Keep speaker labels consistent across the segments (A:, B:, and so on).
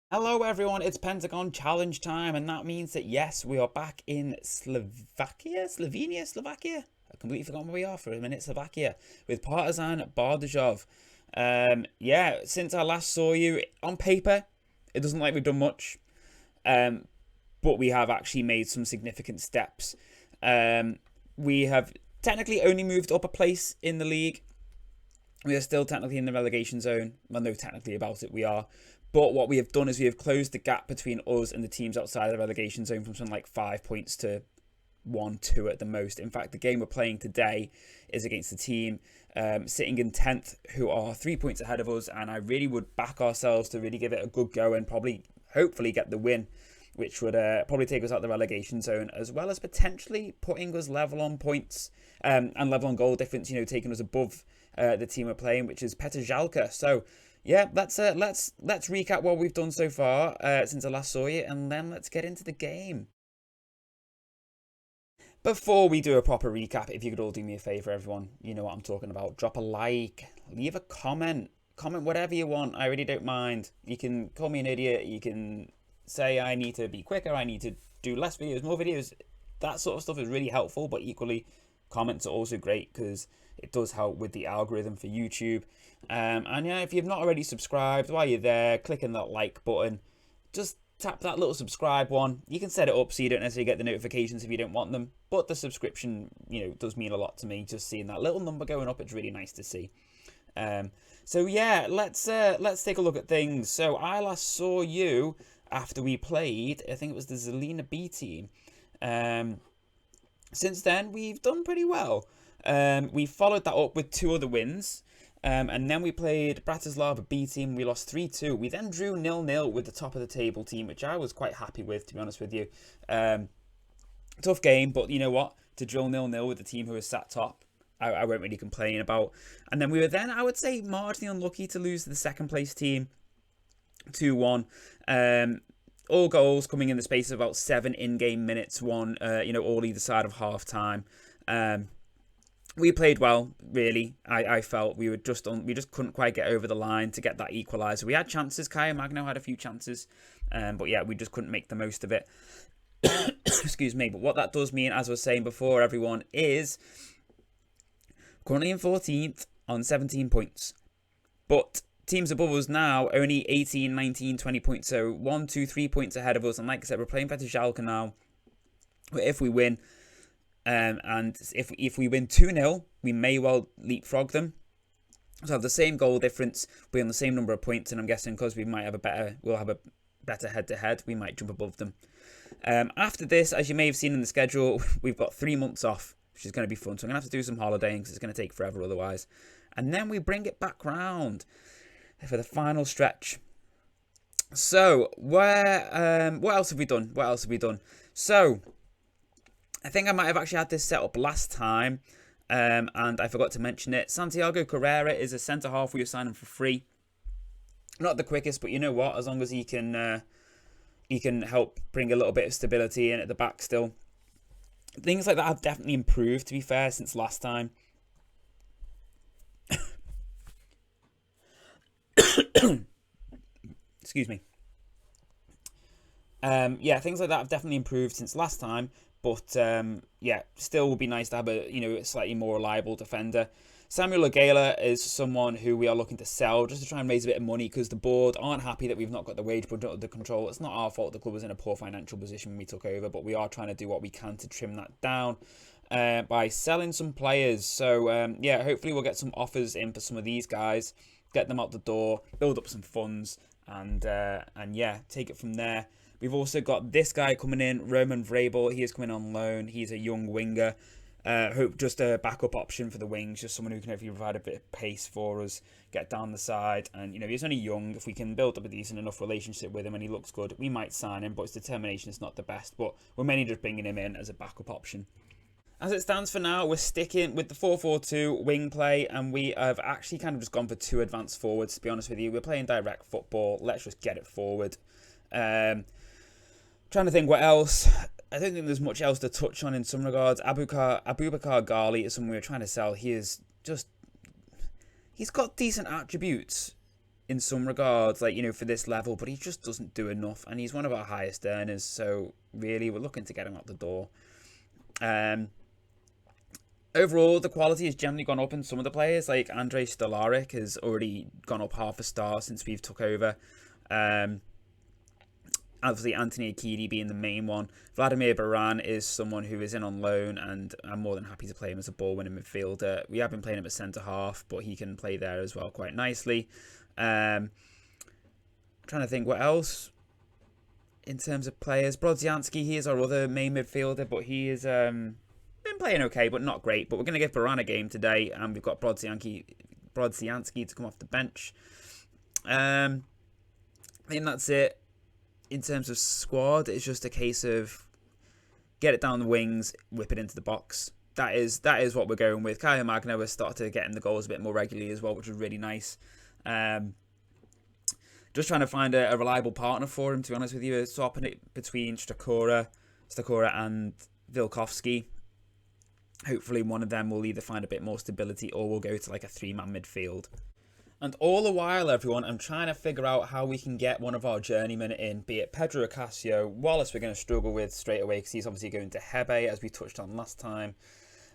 A: Hello everyone, it's Pentagon challenge time, and that means that yes, we are back in Slovakia. I completely forgot where we are for a minute. Slovakia with Partizan Bardejov. Yeah, since I last saw you on paper, it doesn't like we've done much, um, but we have actually made some significant steps. Um, we have technically only moved up a place in the league. We are still technically in the relegation zone. Well, no, technically about it, we are. But what we have done is we have closed the gap between us and the teams outside of the relegation zone from something like 5 points to 1, 2 at the most. In fact, the game we're playing today is against the team sitting in 10th, who are 3 points ahead of us. And I really would back ourselves to really give it a good go and probably, hopefully, get the win, which would probably take us out the relegation zone, as well as potentially putting us level on points and level on goal difference, taking us above the team we're playing, which is Petr. So, yeah, let's recap what we've done so far since I last saw you, and then let's get into the game. Before we do a proper recap, if you could all do me a favour, everyone, you know what I'm talking about. Drop a like, leave a comment whatever you want. I really don't mind. You can call me an idiot. You can say I need to be quicker. I need to do less videos, more videos. That sort of stuff is really helpful, but equally, comments are also great because it does help with the algorithm for YouTube. And yeah, if you've not already subscribed, while you're there, clicking that like button, just tap that little subscribe one. You can set it up so you don't necessarily get the notifications if you don't want them, but the subscription, does mean a lot to me. Just seeing that little number going up, it's really nice to see. So yeah, let's take a look at things. So I last saw you after we played, I think it was the Zelina B team. Since then, we've done pretty well. We followed that up with 2 other wins. And then we played Bratislava B team. We lost 3-2. We then drew 0-0 with the top of the table team, which I was quite happy with, to be honest with you. Tough game, but you know what? To draw 0-0 with the team who was sat top, I won't really complain about. And then we were then, I would say, marginally unlucky to lose to the second place team 2-1. All goals coming in the space of about 7 in-game minutes, one, all either side of half time. We played well, really. I felt we just couldn't quite get over the line to get that equaliser. We had chances. Kaya Magno had a few chances, but yeah, we just couldn't make the most of it. Excuse me. But what that does mean, as I was saying before, everyone, is currently in 14th on 17 points. But teams above us now only 18, 19, 20 points. So 1, 2, 3 points ahead of us. And like I said, we're playing Petr now. But if we win, and if we win 2-0, we may well leapfrog them. So have the same goal difference, be on the same number of points, and I'm guessing because we'll have a better head-to-head, we might jump above them. After this, as you may have seen in the schedule, we've got 3 months off, which is going to be fun. So I'm going to have to do some holidaying because it's going to take forever otherwise. And then we bring it back round for the final stretch. So, what else have we done? So, I think I might have actually had this set up last time, and I forgot to mention it. Santiago Carrera is a centre-half we are signing for free. Not the quickest, but you know what? As long as he can help bring a little bit of stability in at the back still. Things like that have definitely improved, to be fair, since last time. Excuse me. Yeah, things like that have definitely improved since last time. But yeah, still would be nice to have a slightly more reliable defender. Samuel Ogala is someone who we are looking to sell just to try and raise a bit of money because the board aren't happy that we've not got the wage budget under control. It's not our fault the club was in a poor financial position when we took over, but we are trying to do what we can to trim that down by selling some players. So yeah, hopefully we'll get some offers in for some of these guys, get them out the door, build up some funds, and yeah, take it from there. We've also got this guy coming in, Roman Vrabel. He is coming on loan. He's a young winger. Hope just a backup option for the wings, just someone who can hopefully provide a bit of pace for us, get down the side. And, he's only young. If we can build up a decent enough relationship with him and he looks good, we might sign him, but his determination is not the best. But we're mainly just bringing him in as a backup option. As it stands for now, we're sticking with the 4-4-2 wing play, and we have actually kind of just gone for 2 advanced forwards, to be honest with you. We're playing direct football. Let's just get it forward. Trying to think what else. I don't think there's much else to touch on in some regards. Abubakar Ghali is someone we were trying to sell. He's got decent attributes. in some regards, like, you know, for this level, but he just doesn't do enough, and he's one of our highest earners, so really we're looking to get him out the door. Overall, the quality has generally gone up in some of the players, like Andrei Stolaric has already gone up half a star since we've took over. Obviously, Anthony Akidi being the main one. Vladimir Baran is someone who is in on loan, and I'm more than happy to play him as a ball-winning midfielder. We have been playing him at centre-half, but he can play there as well quite nicely. Trying to think what else in terms of players. Brodzianski, he is our other main midfielder, but he is been playing okay, but not great. But we're going to give Baran a game today, and we've got Brodzianski to come off the bench. I think that's it. In terms of squad, it's just a case of get it down the wings, whip it into the box. That is what we're going with. Kyle Magno has started to get in the goals a bit more regularly as well, which is really nice. Just trying to find a reliable partner for him, to be honest with you. Swapping it between Stakora and Vilkovsky. Hopefully one of them will either find a bit more stability or we'll go to like a 3-man midfield. And all the while, everyone, I'm trying to figure out how we can get one of our journeymen in, be it Pedro Ocasio. Wallace we're going to struggle with straight away because he's obviously going to Hebe, as we touched on last time,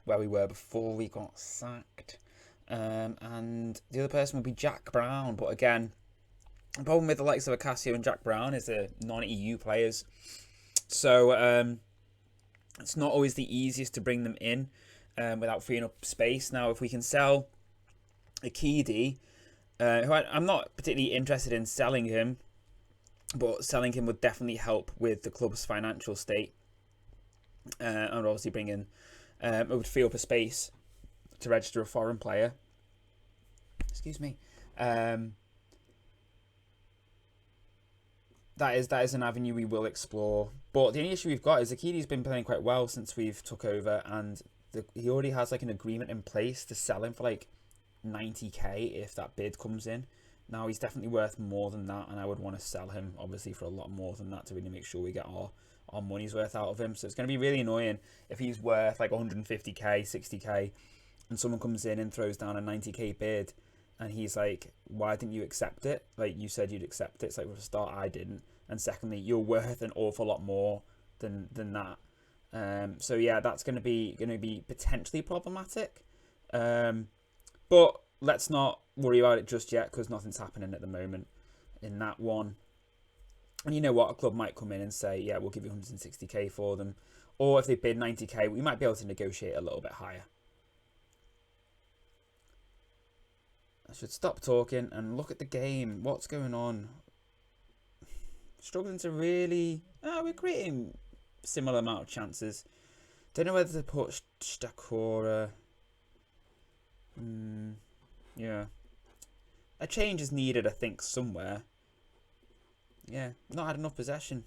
A: where we were before we got sacked. And the other person will be Jack Brown. But again, the problem with the likes of Ocasio and Jack Brown is they're non-EU players. So it's not always the easiest to bring them in without freeing up space. Now, if we can sell Akidi, who I'm not particularly interested in selling him, but selling him would definitely help with the club's financial state, and obviously bring in, it would free up a space to register a foreign player. Excuse me. That is an avenue we will explore. But the only issue we've got is Akidi's been playing quite well since we've took over, and he already has like an agreement in place to sell him for like 90k if that bid comes in. Now he's definitely worth more than that, and I would want to sell him obviously for a lot more than that to really make sure we get our money's worth out of him. So it's going to be really annoying if he's worth like 150k, 60k, and someone comes in and throws down a 90k bid, and he's like, why didn't you accept it? Like, you said you'd accept it. It's like, for a start, I didn't, and secondly, you're worth an awful lot more than that. So yeah, that's going to be potentially problematic. But let's not worry about it just yet, because nothing's happening at the moment in that one. And you know what? A club might come in and say, yeah, we'll give you 160k for them. Or if they bid 90k, we might be able to negotiate a little bit higher. I should stop talking and look at the game. What's going on? Struggling to really... we're creating similar amount of chances. Don't know whether to put Stakora... yeah. A change is needed, I think, somewhere. Yeah, not had enough possession.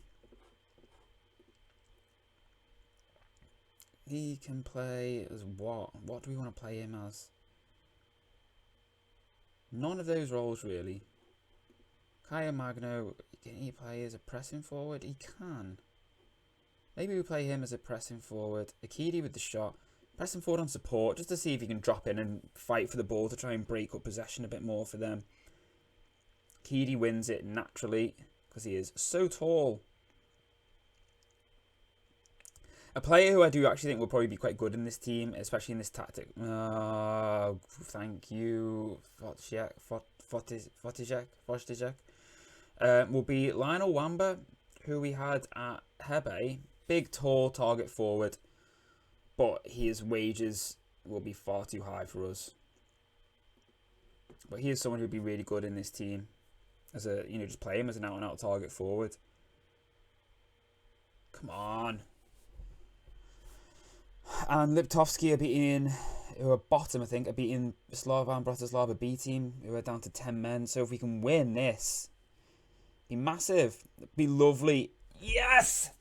A: He can play as what? What do we want to play him as? None of those roles, really. Kaya Magno, can he play as a pressing forward? He can. Maybe we play him as a pressing forward. Akidi with the shot. Pressing forward on support, just to see if he can drop in and fight for the ball to try and break up possession a bit more for them. Akidi wins it naturally, because he is so tall. A player who I do actually think will probably be quite good in this team, especially in this tactic. Thank you, Fotijek. Will be Lionel Wamba, who we had at Hebe. Big, tall target forward, but his wages will be far too high for us. But he is someone who would be really good in this team, as a, you know, just play him as an out-and-out target forward. Come on. And Liptovsky are beating, who are bottom, I think, are beating Slovan Bratislava B team, who are down to 10 men. So if we can win this, be massive. Be lovely. Yes!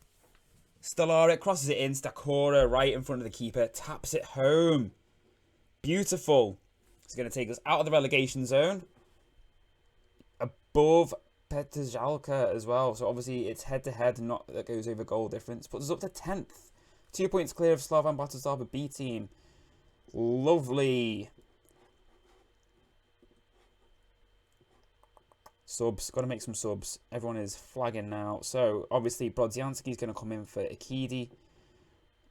A: Stolaric crosses it in. Stakora right in front of the keeper. Taps it home. Beautiful. It's going to take us out of the relegation zone. Above Petržalka as well. So obviously it's head-to-head, not that goes over goal difference. Puts us up to 10th. 2 points clear of Slovan Bratislava B team. Lovely. Subs. Got to make some subs. Everyone is flagging now. So, obviously, Brodzianski's going to come in for Akidi.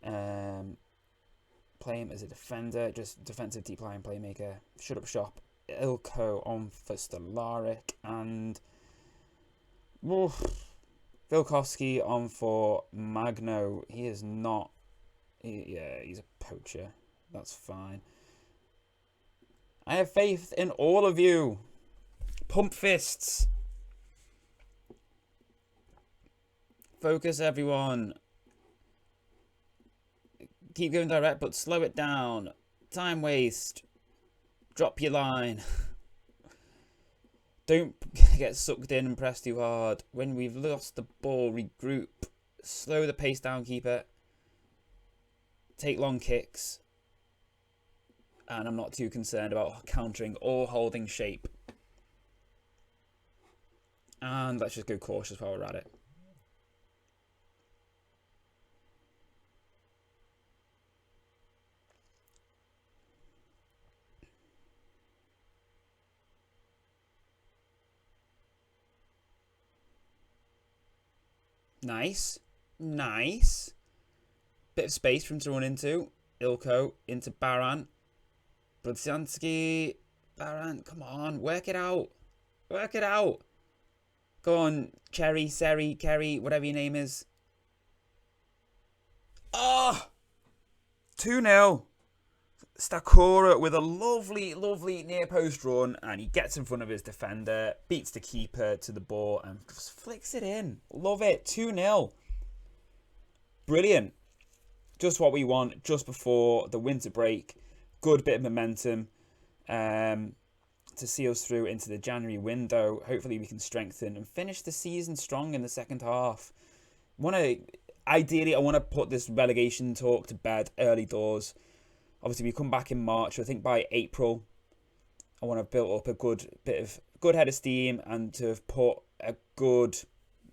A: Play him as a defender. Just defensive deep line playmaker. Shut up shop. Ilko on for Stolaric. And Vilkovsky on for Magno. He is not... yeah, he's a poacher. That's fine. I have faith in all of you. Pump fists. Focus, everyone. Keep going direct, but slow it down. Time waste. Drop your line. Don't get sucked in and press too hard. When we've lost the ball, regroup. Slow the pace down, keeper. Take long kicks. And I'm not too concerned about countering or holding shape. And let's just go cautious while we're at it. Nice. Nice. Bit of space for him to run into. Ilko into Baran. Brodzianski. Baran, come on. Work it out. Work it out. Go on, Cherry, Seri, Kerry, whatever your name is. Oh! 2-0. Stakora with a lovely, lovely near post run. And he gets in front of his defender. Beats the keeper to the ball. And just flicks it in. Love it. 2-0. Brilliant. Just what we want just before the winter break. Good bit of momentum. To see us through into the January window. Hopefully we can strengthen and finish the season strong in the second half. Ideally, I want to put this relegation talk to bed early doors. Obviously, we come back in March. I think by April, I want to build up a good head of steam and to have put a good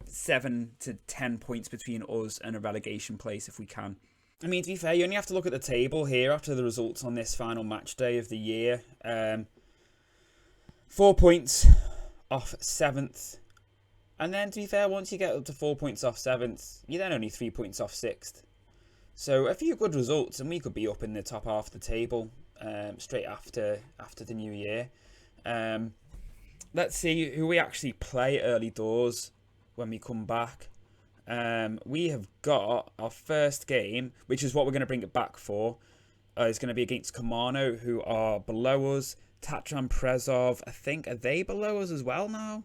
A: 7 to 10 points between us and a relegation place if we can. I mean, to be fair, you only have to look at the table here after the results on this final match day of the year. 4 points off 7th. And then, to be fair, once you get up to 4 points off 7th, you're then only 3 points off 6th. So, a few good results, and we could be up in the top half of the table straight after the new year. Let's see who we actually play early doors when we come back. We have got our first game, which is what we're going to bring it back for. Is going to be against Kamano, who are below us. Tatran Prezov, I think, are they below us as well now?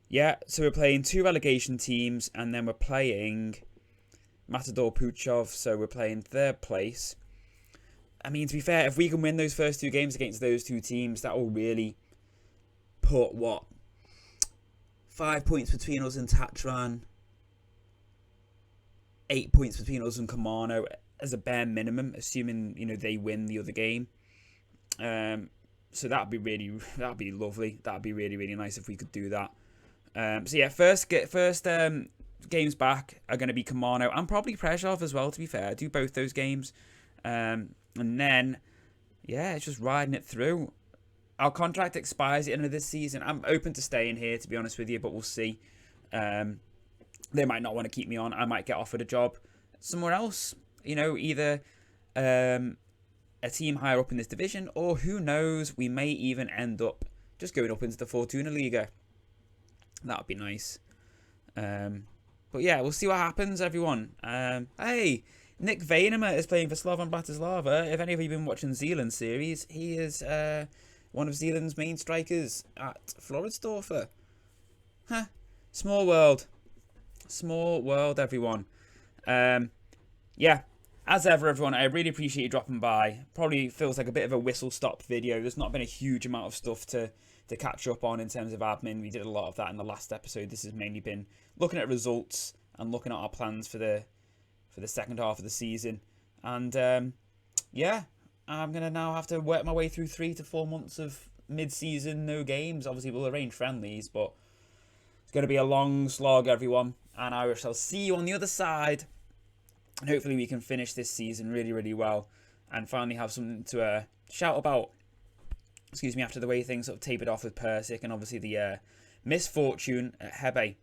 A: Yeah, so we're playing 2 relegation teams, and then we're playing Matador Puchov, so we're playing 3rd place. I mean, to be fair, if we can win those first 2 games against those 2 teams, that will really put, 5 points between us and Tatran, 8 points between us and Kamano as a bare minimum, assuming, they win the other game. So that'd be lovely. That'd be really, really nice if we could do that. So yeah, first games back are going to be Kamano and probably Preshov as well, to be fair. I do both those games. And then, yeah, it's just riding it through. Our contract expires at the end of this season. I'm open to staying here, to be honest with you, but we'll see. They might not want to keep me on. I might get offered a job somewhere else. Either a team higher up in this division, or who knows, we may even end up just going up into the Fortuna Liga. That would be nice. But yeah, we'll see what happens, everyone. Hey, Nick Vanemer is playing for Slovan Bratislava. If any of you have been watching Zealand series, he is one of Zealand's main strikers at Floridsdorfer. Huh. Small world. Small world, everyone. Yeah. As ever, everyone, I really appreciate you dropping by. Probably feels like a bit of a whistle-stop video. There's not been a huge amount of stuff to catch up on in terms of admin. We did a lot of that in the last episode. This has mainly been looking at results and looking at our plans for the second half of the season. And, yeah, I'm going to now have to work my way through 3 to 4 months of mid-season, no games. Obviously, we'll arrange friendlies, but it's going to be a long slog, everyone. And I shall see you on the other side. And hopefully we can finish this season really, really well and finally have something to shout about excuse me, after the way things sort of tapered off with Persic and obviously the misfortune at Hebe.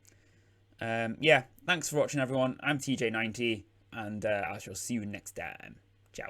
A: Yeah, thanks for watching, everyone. I'm TJ90, and I shall see you next time. Ciao.